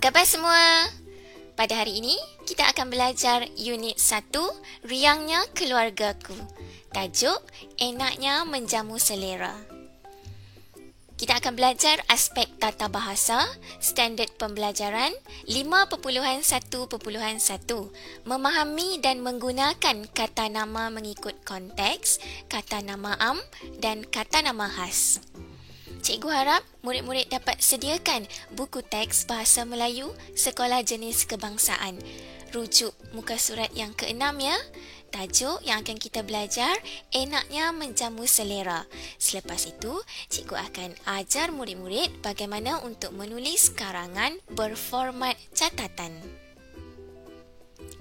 khabar semua? Pada hari ini, kita akan belajar unit 1, Riangnya Keluargaku. Tajuk, Enaknya Menjamu Selera. Kita akan belajar aspek tata bahasa, standard pembelajaran 5.1.1, memahami dan menggunakan kata nama mengikut konteks, kata nama am dan kata nama khas. Cikgu harap murid-murid dapat sediakan buku teks Bahasa Melayu Sekolah Jenis Kebangsaan. Rujuk muka surat yang ke-6 ya. Tajuk yang akan kita belajar, Enaknya Menjamu Selera. Selepas itu, cikgu akan ajar murid-murid bagaimana untuk menulis karangan berformat catatan.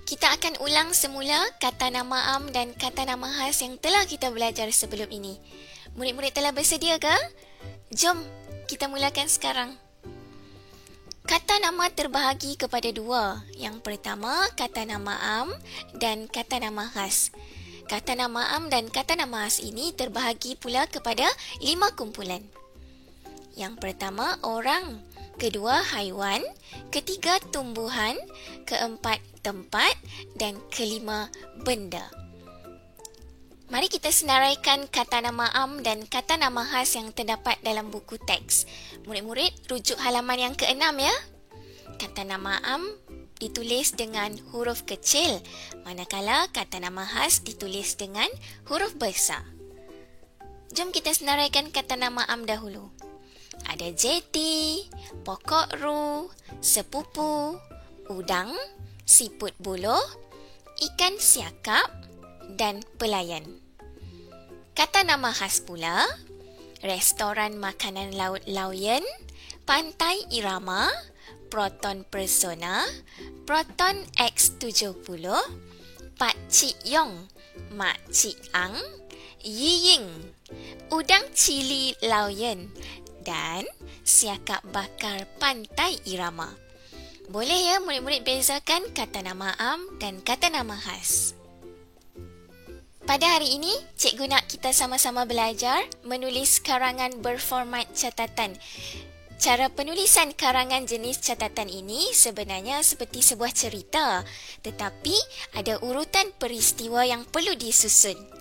Kita akan ulang semula kata nama am dan kata nama khas yang telah kita belajar sebelum ini. Murid-murid telah bersedia ke? Jom kita mulakan sekarang. Kata nama terbahagi kepada dua. Yang pertama, kata nama am dan kata nama khas. Kata nama am dan kata nama khas ini terbahagi pula kepada 5 kumpulan. Yang pertama, orang. Kedua, haiwan. Ketiga, tumbuhan. Keempat, tempat. Dan kelima, benda. Mari kita senaraikan kata nama am dan kata nama khas yang terdapat dalam buku teks. Murid-murid, rujuk halaman yang ke-6 ya. Kata nama am ditulis dengan huruf kecil, manakala kata nama khas ditulis dengan huruf besar. Jom kita senaraikan kata nama am dahulu. Ada jeti, pokok ru, sepupu, udang, siput buluh, ikan siakap dan pelayan. Kata nama khas pula, restoran makanan laut Laoyan, pantai Irama, Proton Persona, Proton X70, Pak Cik Yong, Mak Cik Ang, Yiying, udang cili Laoyan dan siakap bakar pantai Irama. Boleh ya murid-murid bezakan kata nama am dan kata nama khas. Pada hari ini, cikgu nak kita sama-sama belajar menulis karangan berformat catatan. Cara penulisan karangan jenis catatan ini sebenarnya seperti sebuah cerita, tetapi ada urutan peristiwa yang perlu disusun.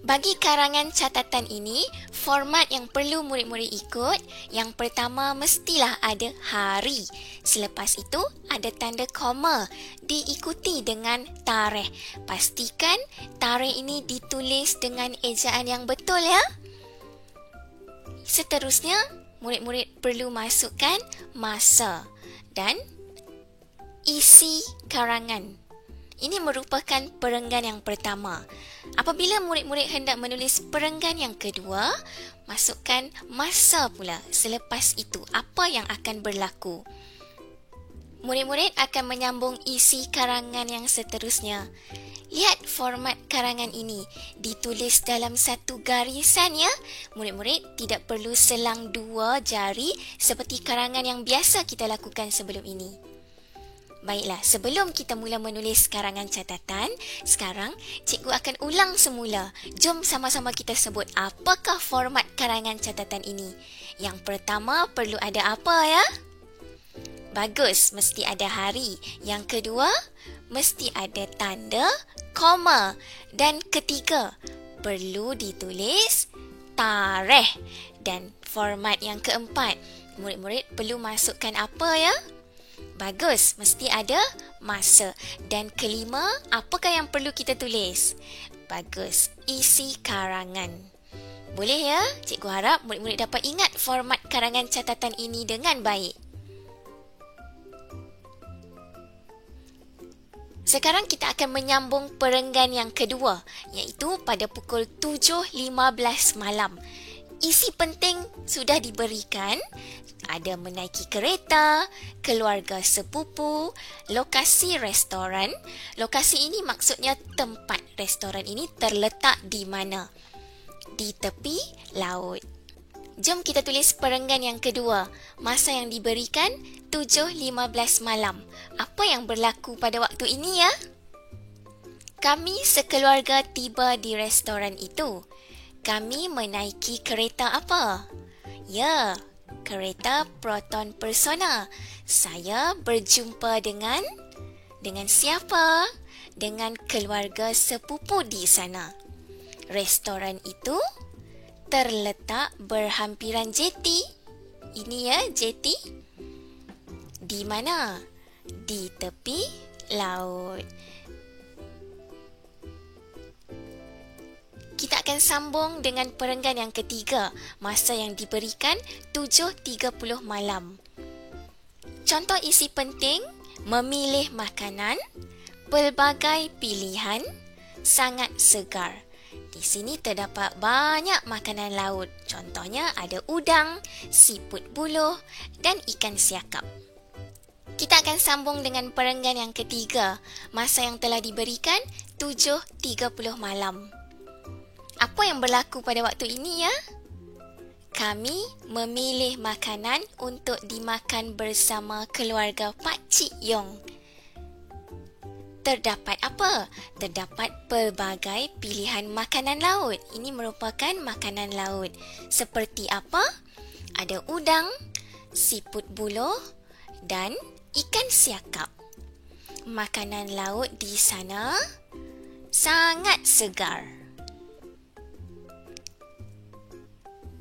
Bagi karangan catatan ini, format yang perlu murid-murid ikut, yang pertama mestilah ada hari. Selepas itu, ada tanda koma, diikuti dengan tarikh. Pastikan tarikh ini ditulis dengan ejaan yang betul ya. Seterusnya, murid-murid perlu masukkan masa dan isi karangan. Ini merupakan perenggan yang pertama. Apabila murid-murid hendak menulis perenggan yang kedua, masukkan masa pula. Selepas itu, apa yang akan berlaku? Murid-murid akan menyambung isi karangan yang seterusnya. Lihat format karangan ini. Ditulis dalam satu garisan ya. Murid-murid tidak perlu selang 2 jari seperti karangan yang biasa kita lakukan sebelum ini. Baiklah, sebelum kita mula menulis karangan catatan, sekarang cikgu akan ulang semula. Jom sama-sama kita sebut apakah format karangan catatan ini. Yang pertama, perlu ada apa ya? Bagus, mesti ada hari. Yang kedua, mesti ada tanda koma. Dan ketiga, perlu ditulis tarikh. Dan format yang keempat, murid-murid perlu masukkan apa ya? Bagus, mesti ada masa. Dan kelima, apakah yang perlu kita tulis? Bagus, isi karangan. Boleh ya? Cikgu harap murid-murid dapat ingat format karangan catatan ini dengan baik. Sekarang kita akan menyambung perenggan yang kedua, iaitu pada pukul 7.15 malam. Isi penting sudah diberikan. Ada menaiki kereta, keluarga sepupu, lokasi restoran. Lokasi ini maksudnya tempat restoran ini terletak di mana? Di tepi laut. Jom kita tulis perenggan yang kedua. Masa yang diberikan 7.15 malam. Apa yang berlaku pada waktu ini ya? Kami sekeluarga tiba di restoran itu. Kami menaiki kereta apa? Ya, Kereta Proton Persona. Saya berjumpa dengan siapa? Dengan keluarga sepupu di sana. Restoran itu terletak berhampiran jeti. Ini ya jeti. Di mana? Di tepi laut. Kita akan sambung dengan perenggan yang ketiga. Masa yang diberikan 7.30 malam. Contoh isi penting, memilih makanan, pelbagai pilihan, sangat segar. Di sini terdapat banyak makanan laut. Contohnya ada udang, siput buluh dan ikan siakap. Kita akan sambung dengan perenggan yang ketiga. Masa yang telah diberikan 7.30 malam. Apa yang berlaku pada waktu ini ya? Kami memilih makanan untuk dimakan bersama keluarga Pak Cik Yong. Terdapat apa? Terdapat pelbagai pilihan makanan laut. Ini merupakan makanan laut. Seperti apa? Ada udang, siput buluh dan ikan siakap. Makanan laut di sana sangat segar.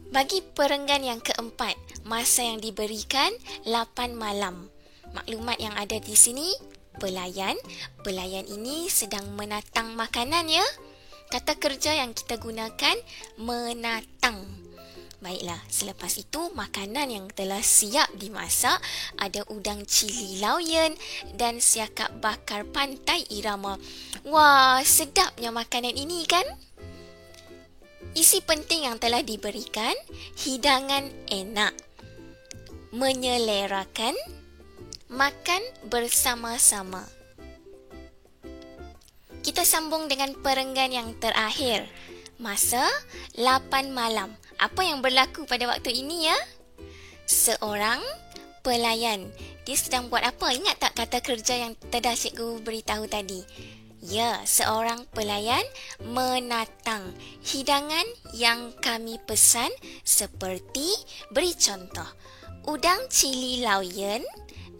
Bagi perenggan yang keempat, masa yang diberikan 8 malam. Maklumat yang ada di sini, pelayan. Pelayan ini sedang menatang makanan ya. Kata kerja yang kita gunakan, menatang. Baiklah, selepas itu makanan yang telah siap dimasak, ada udang cili lauyen dan siakap bakar pantai irama. Wah, sedapnya makanan ini kan? Isi penting yang telah diberikan, hidangan enak, menyelerakan, makan bersama-sama. Kita sambung dengan perenggan yang terakhir. Masa 8 malam. Apa yang berlaku pada waktu ini ya? Seorang pelayan. Dia sedang buat apa? Ingat tak kata kerja yang telah cikgu beritahu tadi? Ya, seorang pelayan menatang hidangan yang kami pesan seperti, beri contoh, udang cili lauyen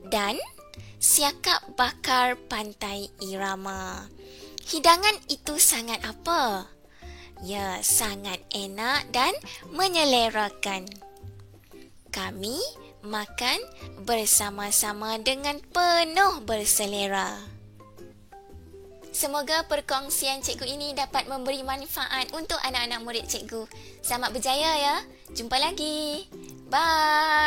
dan siakap bakar pantai irama. Hidangan itu sangat apa? Ya, sangat enak dan menyelerakan. Kami makan bersama-sama dengan penuh berselera. Semoga perkongsian cikgu ini dapat memberi manfaat untuk anak-anak murid cikgu. Selamat berjaya ya. Jumpa lagi. Bye.